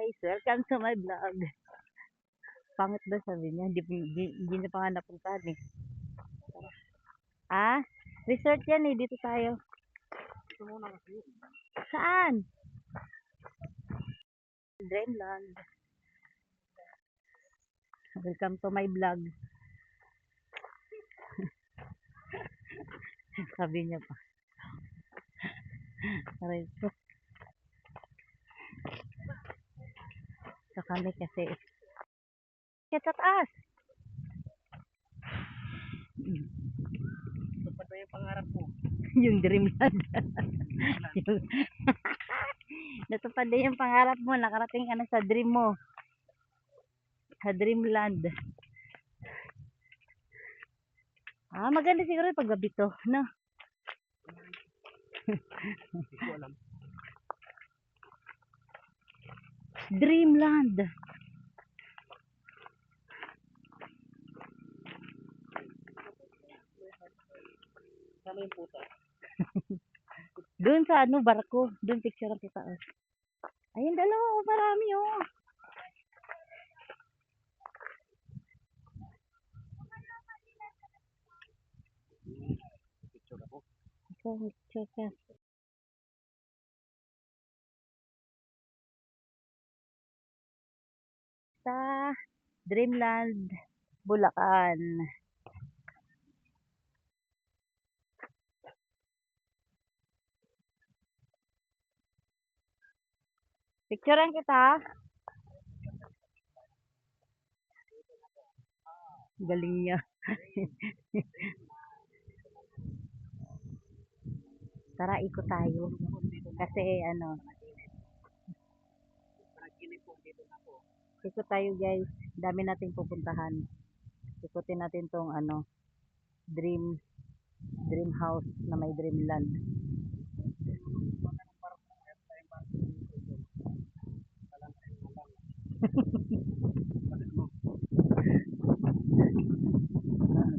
guys, welcome to my vlog. Pangit ba sabi niya? Hindi na pa nga napuntahan eh. Ah, resort yan eh. Dito tayo. Saan? Dreamland. Welcome to my vlog. Sabi niya pa. Aray ko. So kami kasi. Kaya sa taas. Ito pa na yung pangarap mo. Yung Dreamland. Yung- Natupad na yung pangarap mo. Nakarating ka na sa dream mo. Sa Dreamland. Ah, maganda siguro pag gabi to, no? Hindi ko alam. Dreamland. Sama yung puta. Doon sa ano, barko. Doon picture kita. Oh. Ayun, dalawa. Oh, marami oh. Picture ako. Ikaw, picture ka. Sa Dreamland, Bulacan. Picturean kita. Galing niya. Tara, ikot tayo. Kasi ano, ikot tayo guys. Dami nating pupuntahan. Ikutin natin tong ano, dream house na may Dreamland.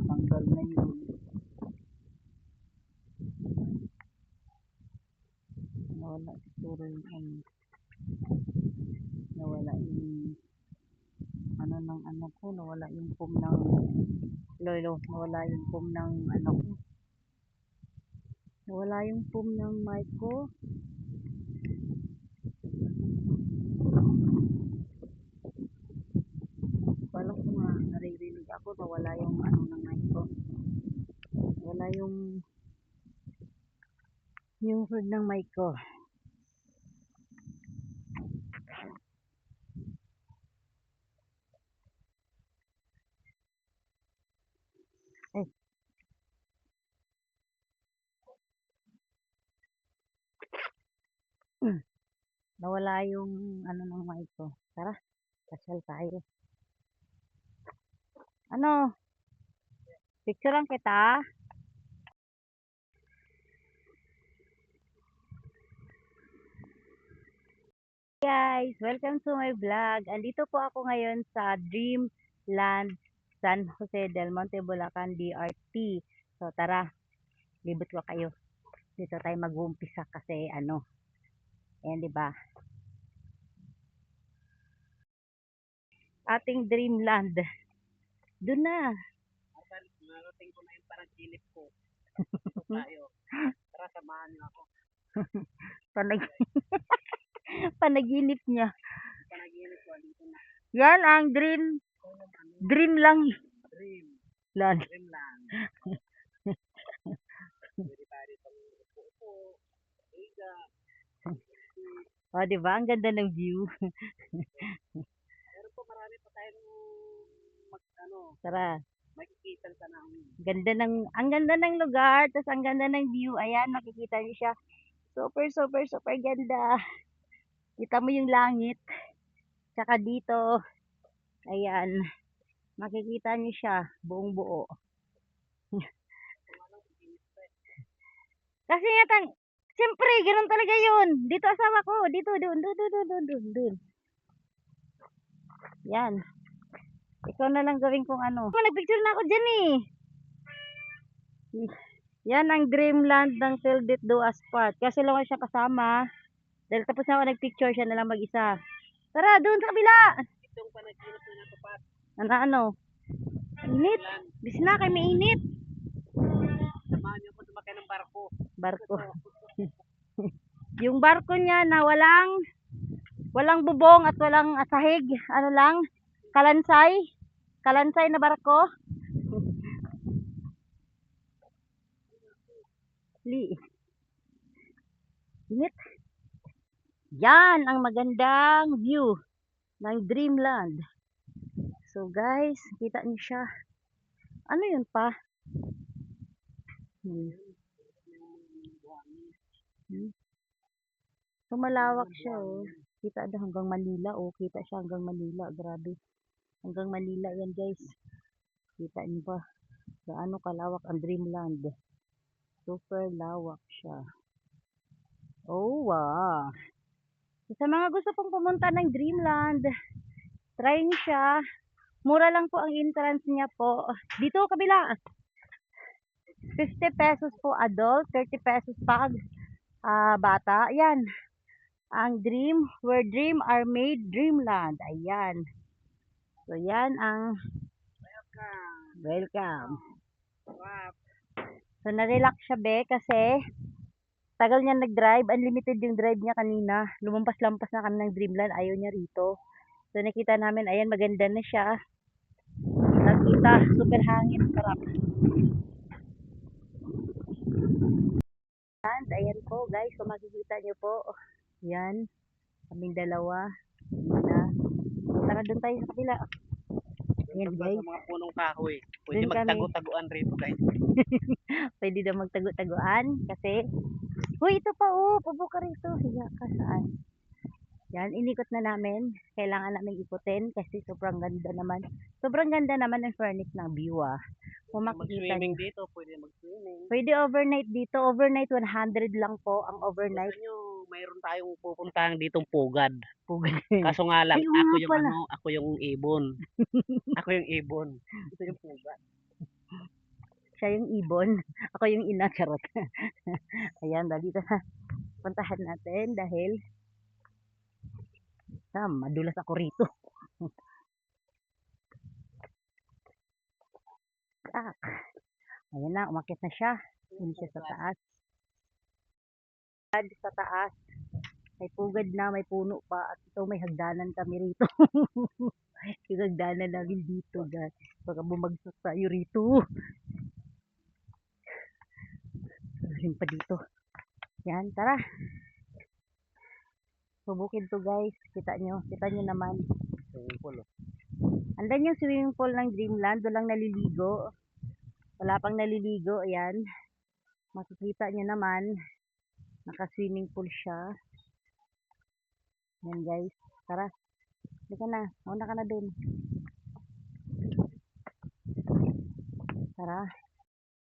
Tanggal na yun. Nawala siguro yung ano. Nawala yung ano ng ano ko. Nawala yung foam ng lolo. Nawala yung foam ng ano ko. Nawala yung foam ng mic ko. Palang ko nga naririnig ako. Nawala yung ano ng mic ko. Wala yung cord ng mic ko. Eh, nawala yung ano ng mic ko. Tara, pasyal tayo. Ano? Picturean kita. Guys, welcome to my vlog. Andito po ako ngayon sa Dreamland San Jose del Monte, Bulacan, DRT. So tara, libot ko kayo. Dito tayo mag-uumpisa kasi ano, ayan 'di ba? Ating Dreamland. Doon na. Narating ko na yung panaginip ko. Ito tayo. Tara, samahan niyo ako. Panag panaginip niya. Panaginip ko, dito na. Yan ang dream lang. Dream. Lan. Dream lang. Pwede tayo dito upo-upo. Higa. O, di ba? Ang ganda ng view. Pero po marami pa tayong Tara. makikita sa namin. Ang ganda ng lugar, tapos ang ganda ng view. Ayan, makikita niyo siya. Super, super, super ganda. Kita mo yung langit. Tsaka dito, ayan, makikita niyo siya, buong buo. Kasi nga, siyempre, ganun talaga yun. Dito asawa ko, dito, dun. Yan. Ikaw na lang gawin kung ano. Nagpicture na ako dyan eh. Yan ang Dreamland ng Tildit Duas Park. Kasi lang siya kasama. Dahil tapos na ako nagpicture, siya na lang mag-isa. Tara, doon sa kabila. Itong panaginip na natupad. Ano? Init. Lan, Bis na kay may init. samahan niyo ako sumakay ng barko. Barko. Yung barko niya na walang bubong at walang sahig. Ano lang? Kalansay. Kalansay na barko. Init. Yan ang magandang view ng Dreamland. So guys, kita niyo siya. Ano yun pa? So malawak siya oh. Kita daw hanggang Manila oh. Kita siya hanggang Manila. Grabe. Hanggang Manila yan guys. Kita niyo ba? Gaano kalawak ang Dreamland. Super lawak siya. Oh wow. So, sa mga gusto pong pumunta ng Dreamland, try niyo siya. Mura lang po ang entrance niya po. Dito kabila. 50 pesos po adult, 30 pesos pag bata. Ayan. Ang dream, where dream are made, Dreamland. Ayan. So yan ang welcome. So na-relax siya be kasi tagal niya nag-drive. Unlimited yung drive niya kanina. Lumampas-lampas na kami ng Dreamland. Ayaw niya rito. So nakita namin, ayan maganda na siya. Nakita, super hangin. Sarap. And ayan po guys, kung makikita nyo po, yan, kaming dalawa, na, tara doon tayo sa kabila. Ayan guys, Sa mga punong kahoy. Pwede Dun kami. magtago-taguan rito guys. Pwede daw magtago-taguan kasi, huy ito pa oh, pabuka rito, hiya ka saan. Yan, inikot na namin, kailangan namin ikutin kasi sobrang ganda naman. Sobrang ganda naman ang furnish ng view ah. Kung makikita Mag-swimming nyo. dito, pwede mag-swimming. Pwede overnight dito, overnight 100 lang po ang overnight. Gusto nyo, mayroon tayong pupuntahan ditong pugad. Pugad. Kaso nga lang, Ay, oo nga pala. ako yung ibon. Ako yung ibon. Ito yung pugad. Siya yung ibon, ako yung ina, charot. Ayan, dito na puntahan natin dahil madulas ako rito. Ayan na, umakyat na siya. Yun siya sa taas. Sa taas, may pugad na, may puno pa. At ito may hagdanan kami rito. Yung hagdanan namin dito, guys. Baka bumagsak tayo rito. Yun pa dito. Yan, tara. Subukin to guys. Kita nyo naman. Swimming pool. Andan yung swimming pool ng Dreamland. Walang naliligo. Wala pang naliligo. Ayan. Makikita nyo naman. Naka-swimming pool siya. Yan guys. Tara. Hindi ka na. Mauna ka na dun. Tara.